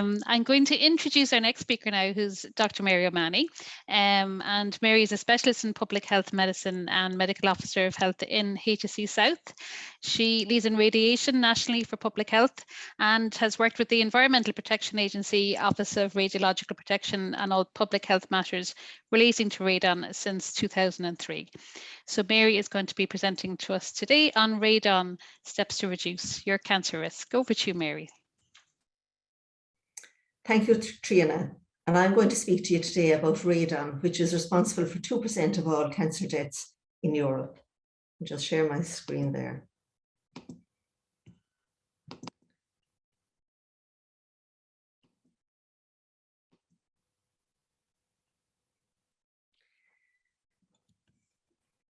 I'm going to introduce our next speaker now, who's Dr. Mary O Mahony. And Mary is a specialist in public health medicine and medical officer of health in HSE South. She leads in radiation nationally for public health and has worked with the Environmental Protection Agency, Office of Radiological Protection and all public health matters relating to radon since 2003. So Mary is going to be presenting to us today on radon steps to reduce your cancer risk. Over to you, Mary. Thank you, Triana. And I'm going to speak to you today about radon, which is responsible for 2% of all cancer deaths in Europe. I'll just share my screen there.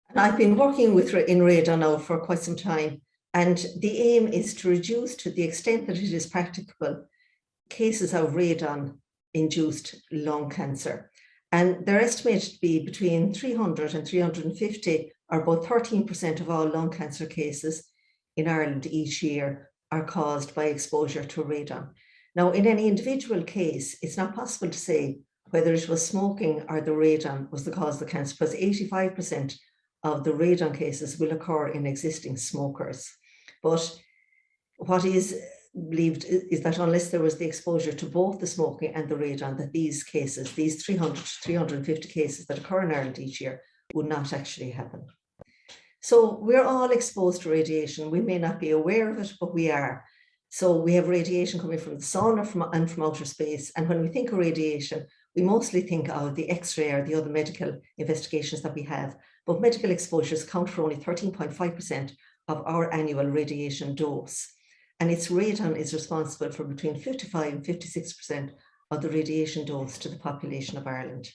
And I've been working in radon now for quite some time. And the aim is to reduce, to the extent that it is practicable, cases of radon-induced lung cancer. And they're estimated to be between 300 and 350, or about 13% of all lung cancer cases in Ireland each year are caused by exposure to radon. Now, in any individual case, it's not possible to say whether it was smoking or the radon was the cause of the cancer, because 85% of the radon cases will occur in existing smokers. But what is believed is that unless there was the exposure to both the smoking and the radon, that these cases, these 300 to 350 cases that occur in Ireland each year, would not actually happen. So we're all exposed to radiation. We may not be aware of it, but we are. So we have radiation coming from the sun and from outer space. And when we think of radiation, we mostly think of the X-ray or the other medical investigations that we have. But medical exposures count for only 13.5% of our annual radiation dose. And its radon is responsible for between 55 and 56% of the radiation dose to the population of Ireland.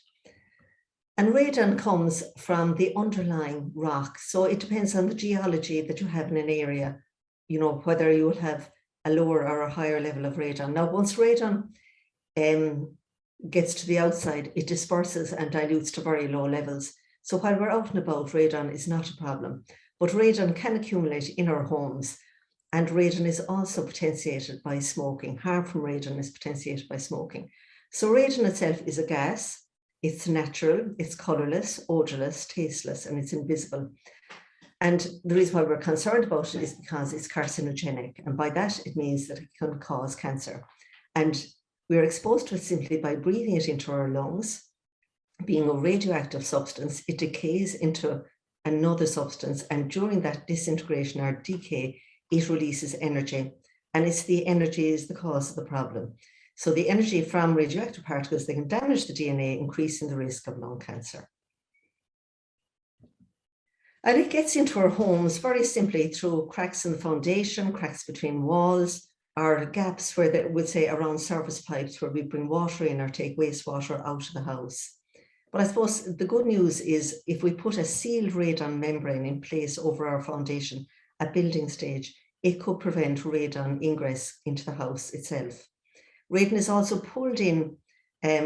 And radon comes from the underlying rock. So it depends on the geology that you have in an area, you know, whether you will have a lower or a higher level of radon. Now, once radon gets to the outside, it disperses and dilutes to very low levels. So while we're out and about, radon is not a problem. But radon can accumulate in our homes. And radon is also potentiated by smoking. Harm from radon is potentiated by smoking. So radon itself is a gas. It's natural, it's colourless, odourless, tasteless, and it's invisible. And the reason why we're concerned about it is because it's carcinogenic. And by that, it means that it can cause cancer. And we're exposed to it simply by breathing it into our lungs. Being a radioactive substance, it decays into another substance. And during that disintegration or decay, it releases energy, and it's the energy is the cause of the problem. So the energy from radioactive particles, they can damage the DNA, increasing the risk of lung cancer. And it gets into our homes very simply through cracks in the foundation, cracks between walls, or gaps where they would say around service pipes where we bring water in or take wastewater out of the house. But I suppose the good news is if we put a sealed radon membrane in place over our foundation at building stage, it could prevent radon ingress into the house itself. Radon is also pulled in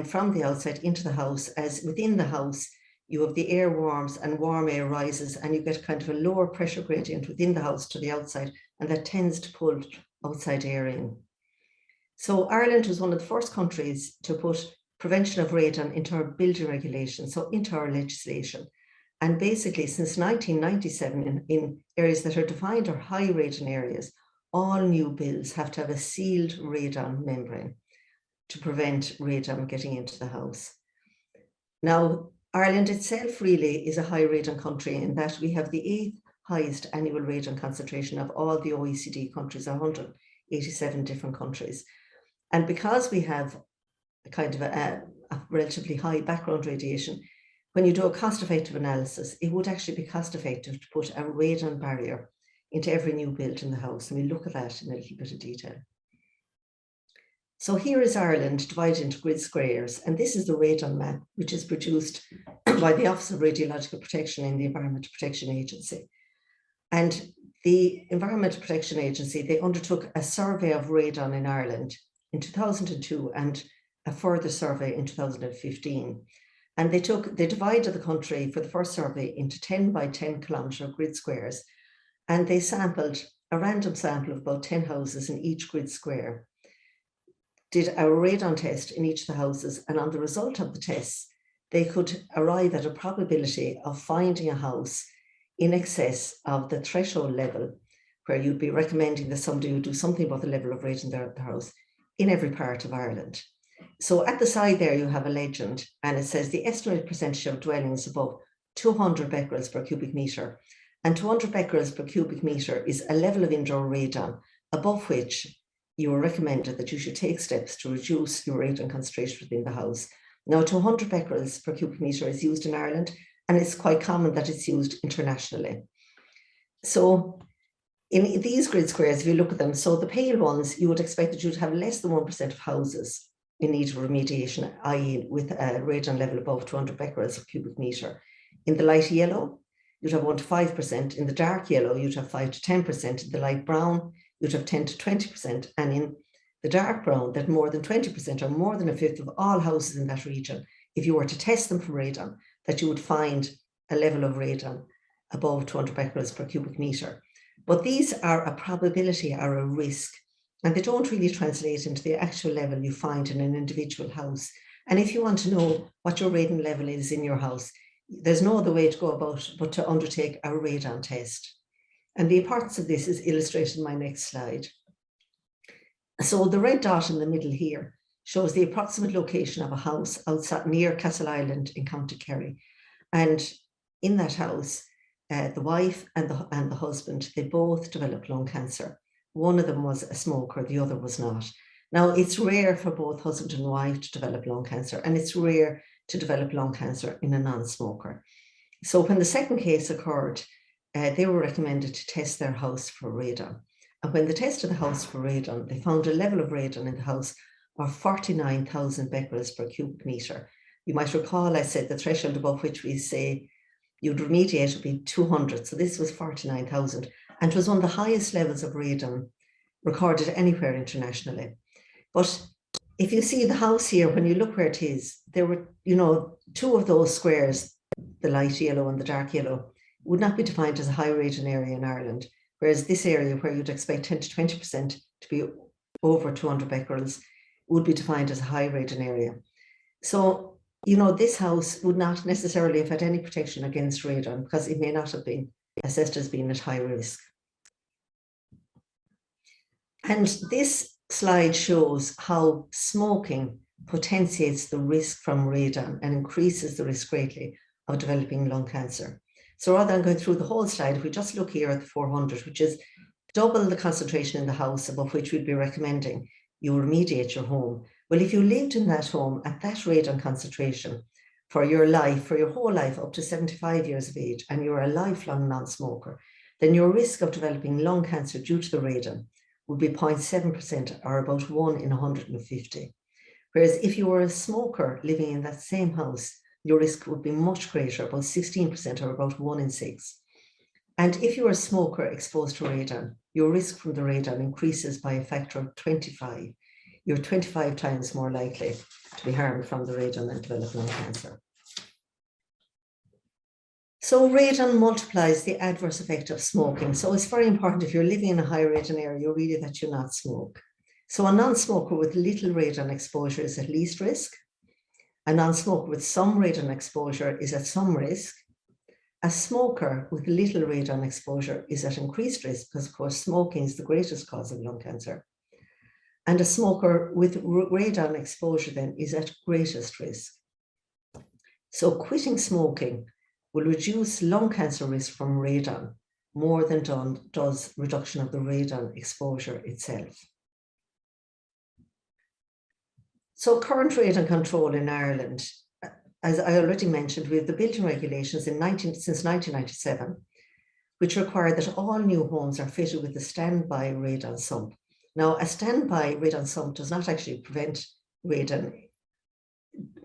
from the outside into the house, as within the house, you have the air warms and warm air rises, and you get kind of a lower pressure gradient within the house to the outside, and that tends to pull outside air in. So Ireland was one of the first countries to put prevention of radon into our building regulations, so into our legislation. And basically, since 1997, in areas that are defined as high radon areas, all new builds have to have a sealed radon membrane to prevent radon getting into the house. Now, Ireland itself really is a high radon country in that we have the 8th highest annual radon concentration of all the OECD countries, 187 different countries. And because we have a kind of a relatively high background radiation, when you do a cost-effective analysis, it would actually be cost-effective to put a radon barrier into every new build in the house. And we'll look at that in a little bit of detail. So here is Ireland divided into grid squares. And this is the Radon Map, which is produced by the Office of Radiological Protection in the Environmental Protection Agency. And the Environmental Protection Agency, they undertook a survey of radon in Ireland in 2002 and a further survey in 2015. And they divided the country for the first survey into 10 by 10 kilometre grid squares. And they sampled a random sample of about 10 houses in each grid square. did a radon test in each of the houses, and on the result of the tests, they could arrive at a probability of finding a house in excess of the threshold level where you'd be recommending that somebody would do something about the level of radon in their house in every part of Ireland. So at the side there, you have a legend, and it says the estimated percentage of dwellings above 200 becquerels per cubic metre. And 200 becquerels per cubic metre is a level of indoor radon above which you are recommended that you should take steps to reduce your radon concentration within the house. Now, 200 becquerels per cubic metre is used in Ireland, and it's quite common that it's used internationally. So in these grid squares, if you look at them, so the pale ones, you would expect that you'd have less than 1% of houses in need of remediation, i.e. with a radon level above 200 becquerels per cubic metre. In the light yellow, you'd have 1 to 5%. In the dark yellow, you'd have 5 to 10%. In the light brown, you'd have 10 to 20%. And in the dark brown, that more than 20% or more than a fifth of all houses in that region, if you were to test them for radon, that you would find a level of radon above 200 becquerels per cubic metre. But these are a probability or a risk, and they don't really translate into the actual level you find in an individual house. And if you want to know what your radon level is in your house, there's no other way to go about but to undertake a radon test. And the importance of this is illustrated in my next slide. So the red dot in the middle here shows the approximate location of a house outside near Castle Island in County Kerry. And in that house, the wife and the husband, they both developed lung cancer. One of them was a smoker, the other was not. Now, it's rare for both husband and wife to develop lung cancer, and it's rare to develop lung cancer in a non-smoker. So when the second case occurred, they were recommended to test their house for radon. And when they tested the house for radon, they found a level of radon in the house of 49,000 becquerels per cubic metre. You might recall I said the threshold above which we say you'd remediate would be 200. So this was 49,000, and it was one of the highest levels of radon recorded anywhere internationally. But if you see the house here, when you look where it is, there were, two of those squares, the light yellow and the dark yellow, would not be defined as a high radon area in Ireland. Whereas this area where you'd expect 10 to 20% to be over 200 becquerels would be defined as a high radon area. So, this house would not necessarily have had any protection against radon because it may not have been assessed as being at high risk. And this slide shows how smoking potentiates the risk from radon and increases the risk greatly of developing lung cancer. So rather than going through the whole slide, if we just look here at the 400, which is double the concentration in the house above which we'd be recommending you remediate your home. Well, if you lived in that home at that radon concentration for your life, for your whole life up to 75 years of age, and you're a lifelong non-smoker, then your risk of developing lung cancer due to the radon would be 0.7% or about 1 in 150. Whereas if you were a smoker living in that same house, your risk would be much greater, about 16% or about 1 in 6. And if you're a smoker exposed to radon, your risk from the radon increases by a factor of 25. You're 25 times more likely to be harmed from the radon and develop lung cancer. So radon multiplies the adverse effect of smoking. So it's very important if you're living in a high radon area, really that you not smoke. So a non-smoker with little radon exposure is at least risk. A non-smoker with some radon exposure is at some risk. A smoker with little radon exposure is at increased risk because, of course, smoking is the greatest cause of lung cancer. And a smoker with radon exposure then is at greatest risk. So quitting smoking will reduce lung cancer risk from radon more than does reduction of the radon exposure itself. So current radon control in Ireland, as I already mentioned, we have the building regulations since 1997, which require that all new homes are fitted with a standby radon sump. Now, a standby radon sump does not actually prevent radon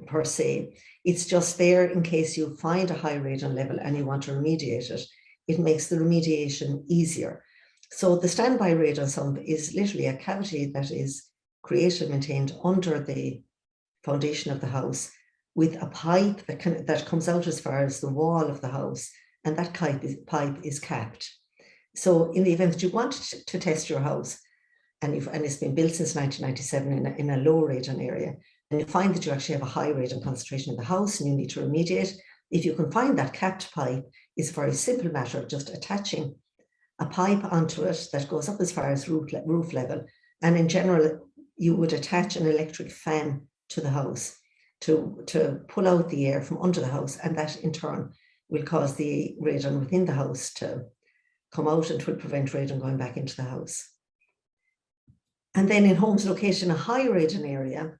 per se. It's just there in case you find a high radon level and you want to remediate it. It makes the remediation easier. So the standby radon sump is literally a cavity that is created and maintained under the foundation of the house with a pipe that comes out as far as the wall of the house, and that pipe is capped. So in the event that you want to test your house, and it's been built since 1997 in a low radon area, and you find that you actually have a high radon concentration in the house and you need to remediate, if you can find that capped pipe, it's a very simple matter of just attaching a pipe onto it that goes up as far as roof level. And in general, you would attach an electric fan to the house to pull out the air from under the house, and that in turn will cause the radon within the house to come out and will prevent radon going back into the house. And then in homes located in a high radon area,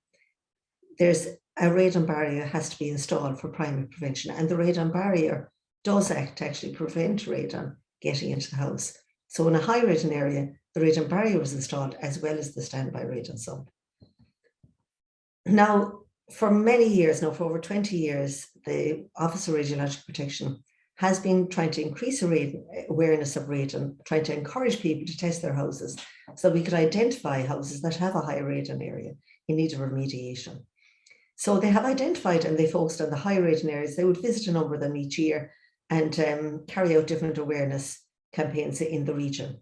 there's a radon barrier has to be installed for primary prevention, and the radon barrier does act to actually prevent radon getting into the house. So in a high radon area, the radon barrier was installed as well as the standby radon sump. Now, for many years now, for over 20 years, the Office of Radiological Protection has been trying to increase awareness of radon, trying to encourage people to test their houses so we could identify houses that have a high radon area in need of remediation. So they have identified and they focused on the high radon areas. They would visit a number of them each year and carry out different awareness campaigns in the region.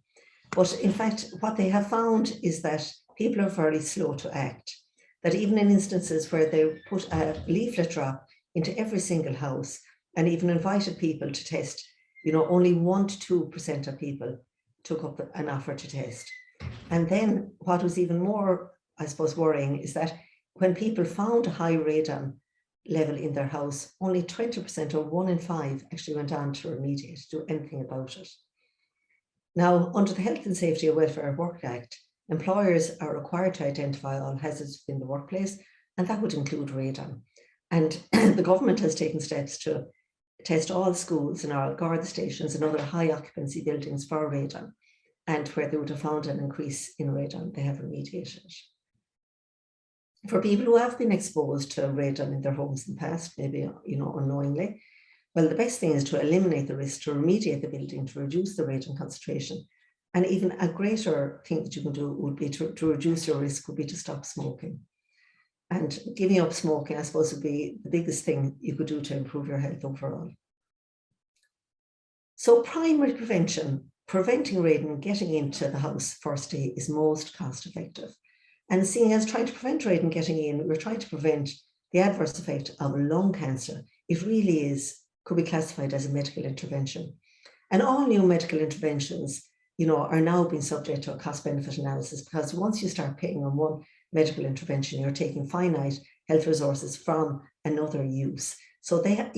But in fact, what they have found is that people are very slow to act, that even in instances where they put a leaflet drop into every single house and even invited people to test, only 1 to 2% of people took up an offer to test. And then what was even more, I suppose, worrying is that when people found a high radon level in their house, only 20% or 1 in 5 actually went on to remediate, do anything about it. Now, under the Health and Safety and Welfare at Work Act, employers are required to identify all hazards within the workplace, and that would include radon. And the government has taken steps to test all schools and all guard stations and other high occupancy buildings for radon. And where they would have found an increase in radon, they have remediated it. For people who have been exposed to radon in their homes in the past, maybe unknowingly, well, the best thing is to eliminate the risk, to remediate the building, to reduce the radon concentration. And even a greater thing that you can do would be to reduce your risk would be to stop smoking. And giving up smoking, I suppose, would be the biggest thing you could do to improve your health overall. So primary prevention, preventing radon getting into the house firstly, is most cost effective. And seeing as trying to prevent radon getting in, we're trying to prevent the adverse effect of lung cancer. It really could be classified as a medical intervention. And all new medical interventions, are now being subject to a cost-benefit analysis, because once you start paying on one medical intervention, you're taking finite health resources from another use. So they're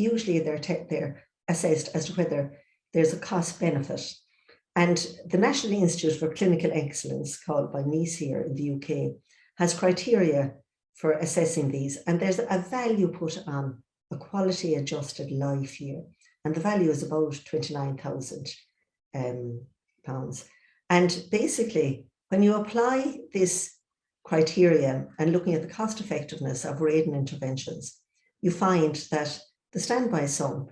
assessed as to whether there's a cost-benefit. And the National Institute for Clinical Excellence, called by NICE here in the UK, has criteria for assessing these. And there's a value put on a quality adjusted life year. And the value is about £29,000. And basically, when you apply this criteria and looking at the cost effectiveness of radon interventions, you find that the standby sump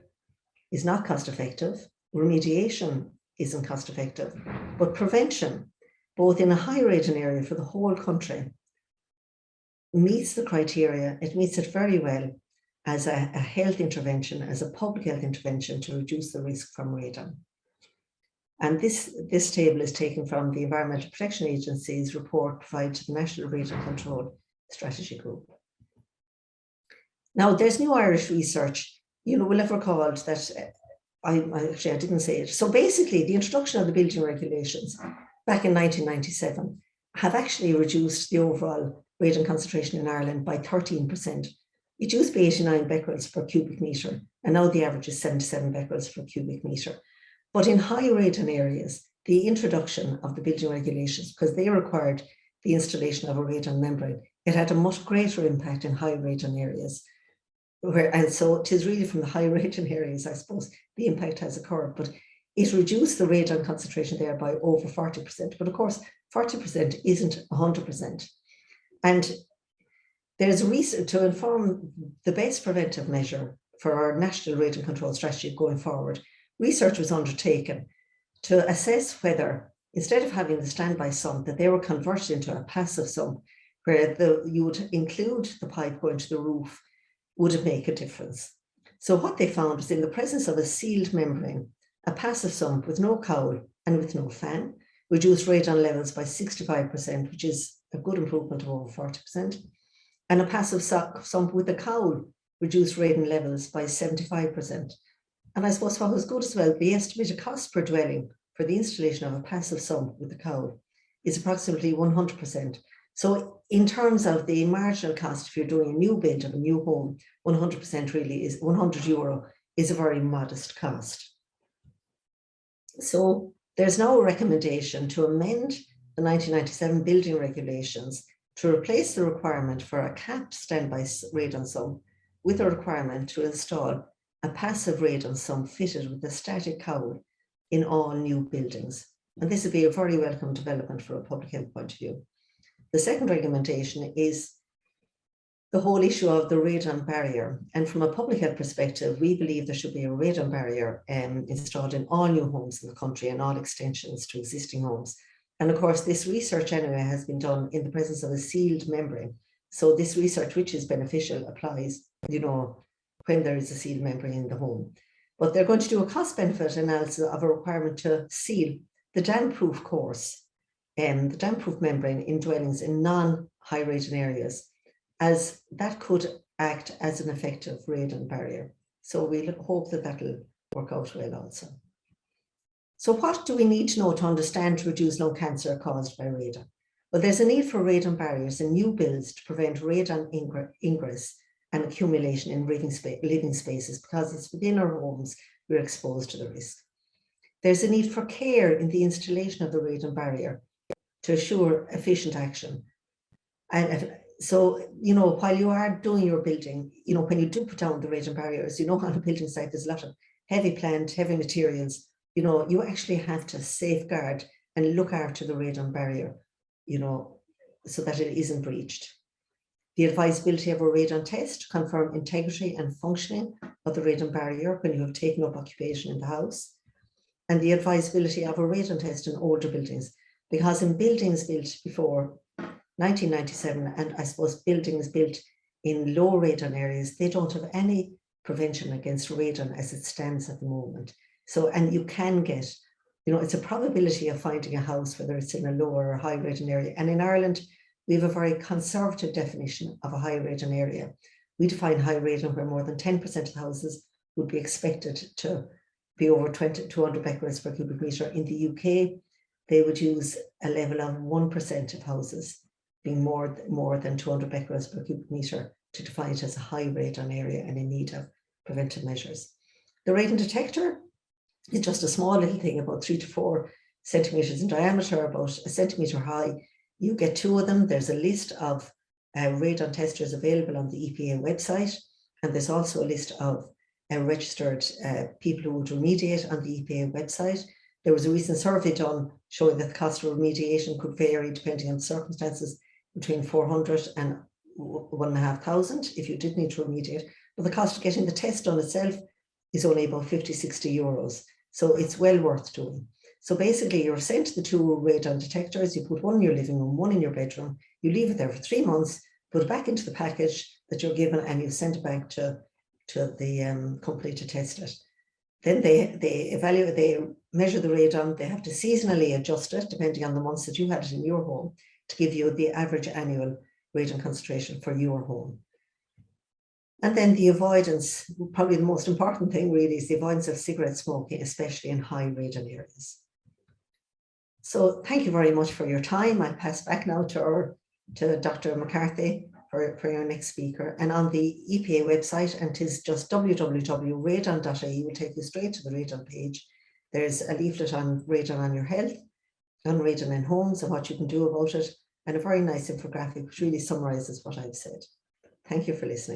is not cost effective, remediation isn't cost effective, but prevention, both in a high radon area for the whole country, meets the criteria. It meets it very well as a health intervention, as a public health intervention to reduce the risk from radon. And this table is taken from the Environmental Protection Agency's report provided to the National Radon Control Strategy Group. Now, there's new Irish research. We'll have recalled that I didn't say it. So basically, the introduction of the building regulations back in 1997 have actually reduced the overall radon concentration in Ireland by 13%. It used to be 89 becquerels per cubic metre, and now the average is 77 becquerels per cubic metre. But in high radon areas, the introduction of the building regulations, because they required the installation of a radon membrane, it had a much greater impact in high radon areas. And so it is really from the high radon areas, I suppose, the impact has occurred. But it reduced the radon concentration there by over 40%. But of course, 40% isn't 100%. And there's reason to inform the best preventive measure for our national radon control strategy going forward. Research was undertaken to assess whether, instead of having the standby sump, that they were converted into a passive sump, where you would include the pipe going to the roof. Would it make a difference? So what they found was, in the presence of a sealed membrane, a passive sump with no cowl and with no fan, reduced radon levels by 65%, which is a good improvement of over 40%. And a passive sump with a cowl reduced radon levels by 75%. And I suppose what was good as well, the estimated cost per dwelling for the installation of a passive sump with a cowl is approximately 100%. So in terms of the marginal cost, if you're doing a new build of a new home, 100% really is €100 is a very modest cost. So there's now a recommendation to amend the 1997 building regulations to replace the requirement for a capped standby radon sump with a requirement to install a passive radon sump fitted with a static cowl in all new buildings. And this would be a very welcome development from a public health point of view. The second recommendation is the whole issue of the radon barrier. And from a public health perspective, we believe there should be a radon barrier installed in all new homes in the country and all extensions to existing homes. And of course, this research anyway has been done in the presence of a sealed membrane. So this research, which is beneficial, applies, when there is a sealed membrane in the home. But they're going to do a cost-benefit analysis of a requirement to seal the damp-proof course and the damp-proof membrane in dwellings in non-high radon areas, as that could act as an effective radon barrier. So we hope that that'll work out well also. So what do we need to know to understand to reduce lung cancer caused by radon? Well, there's a need for radon barriers in new builds to prevent radon ingress and accumulation in living spaces, because it's within our homes we're exposed to the risk. There's a need for care in the installation of the radon barrier to assure efficient action. And so, while you are doing your building, when you do put down the radon barriers, on a building site, there's a lot of heavy plant, heavy materials. You actually have to safeguard and look after the radon barrier, so that it isn't breached. The advisability of a radon test to confirm integrity and functioning of the radon barrier when you have taken up occupation in the house. And the advisability of a radon test in older buildings, because in buildings built before 1997, and I suppose buildings built in low radon areas, they don't have any prevention against radon as it stands at the moment. So, and you can get, it's a probability of finding a house, whether it's in a lower or high radon area. And in Ireland, we have a very conservative definition of a high radon area. We define high radon where more than 10% of the houses would be expected to be over 200 becquerels per cubic metre. In the UK, they would use a level of 1% of houses being more than 200 becquerels per cubic metre to define it as a high radon area and in need of preventive measures. The radon detector is just a small little thing, about 3 to 4 centimetres in diameter, about a centimetre high. You get 2 of them. There's a list of radon testers available on the EPA website, and there's also a list of registered people who would remediate on the EPA website. There was a recent survey done showing that the cost of remediation could vary depending on circumstances between 400 and 1,500 if you did need to remediate. But the cost of getting the test done itself is only about 50-60 euros. So it's well worth doing. So basically you're sent the 2 radon detectors, you put one in your living room, one in your bedroom, you leave it there for 3 months, put it back into the package that you're given, and you send it back to the company to test it. Then they evaluate, they measure the radon, they have to seasonally adjust it depending on the months that you had it in your home to give you the average annual radon concentration for your home. And then the avoidance, probably the most important thing really, is the avoidance of cigarette smoking, especially in high radon areas. So thank you very much for your time. I'll pass back now to Dr. McCarthy for your next speaker. And on the EPA website, and it is just www.radon.ie, will take you straight to the radon page. There's a leaflet on radon on your health, on radon in homes and what you can do about it, and a very nice infographic which really summarizes what I've said. Thank you for listening.